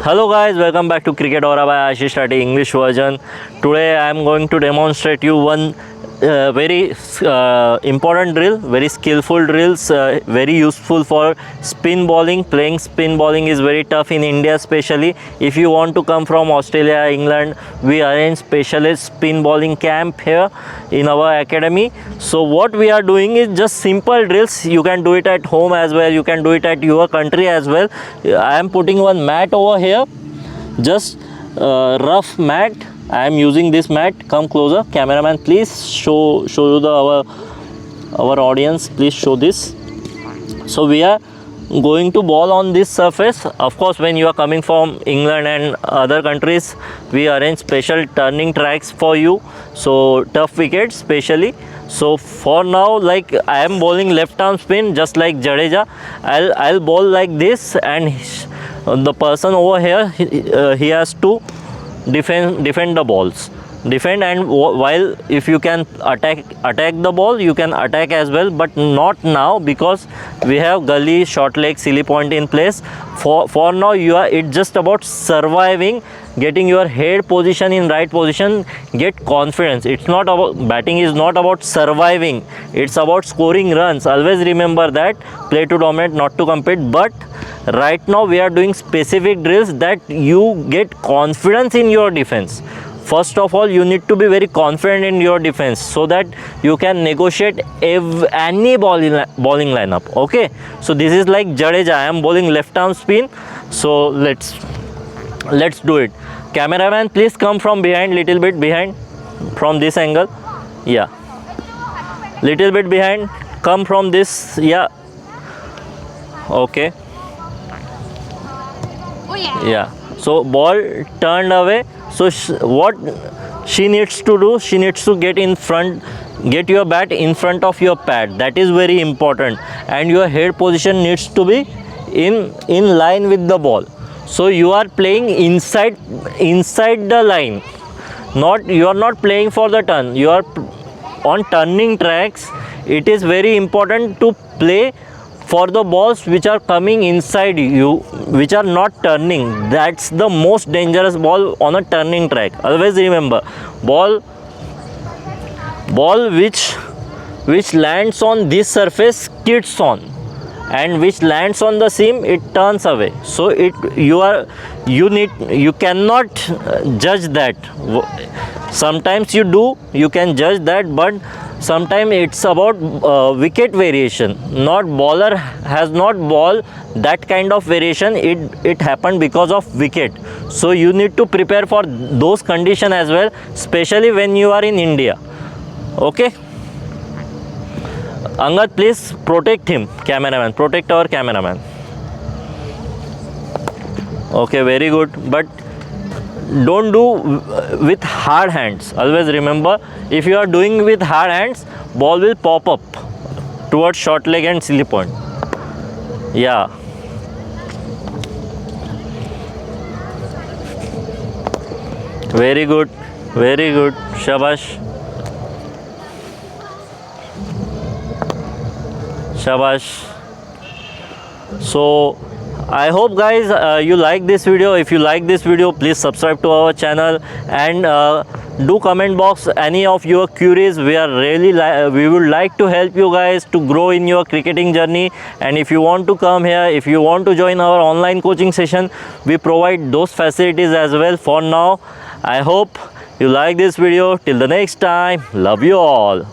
Hello guys, welcome back to Cricket Aura by Ashish Rathi English version. Today I am going to demonstrate you one very important drill, very skillful drills, very useful for spin bowling. Playing spin bowling is very tough in India, especially if you want to come from Australia, England. We arrange specialist spin bowling camp here in our academy. So what we are doing is just simple drills. You can do it at home as well, you can do it at your country as well. I am putting one mat over here, just rough mat. I am using this mat. Come closer, cameraman, please show you the our audience, please show this. So we are going to bowl on this surface. Of course, when you are coming from England and other countries, we arrange special turning tracks for you, so tough wickets specially. So for now, like I am bowling left arm spin just like Jadeja. I'll bowl like this, and the person over here, he has to defend the balls, and while if you can attack the ball, you can attack as well, but not now because we have gully, short leg, silly point in place. For now, it's just about surviving, getting your head position in right position, get confidence. It's not about batting, is not about surviving, it's about scoring runs. Always remember that. Play to dominate, not to compete. But right now we are doing specific drills that you get confidence in your defense. First of all, you need to be very confident in your defense so that you can negotiate any bowling lineup. Okay, so this is like Jadeja. I am bowling left arm spin, so let's do it. Cameraman, please come from behind, little bit behind, from this angle. Yeah, little bit behind, come from this. Yeah, okay. Yeah, so ball turned away. So what she needs to do, she needs to get in front, get your bat in front of your pad. That is very important, and your head position needs to be in line with the ball. So you are playing inside the line, you are not playing for the turn, you are on turning tracks. It is very important to play for the balls which are coming inside you, which are not turning. That's the most dangerous ball on a turning track. Always remember, ball which lands on this surface skids on, and which lands on the seam, it turns away. So you cannot judge that. Sometimes you can judge that, but sometimes it's about wicket variation. Not bowler has not ball that kind of variation. It happened because of wicket. So you need to prepare for those conditions as well, especially when you are in India. Okay, Angad, please protect him. Cameraman, protect our cameraman. Okay, very good. But don't do with hard hands. Always remember, if you are doing with hard hands, ball will pop up towards short leg and silly point. Yeah, very good, very good. Shabash, shabash. So I hope guys you like this video. If you like this video, please subscribe to our channel, and do comment box any of your queries. We are really we would like to help you guys to grow in your cricketing journey. And if you want to come here, if you want to join our online coaching session, we provide those facilities as well. For now, I hope you like this video. Till the next time, love you all.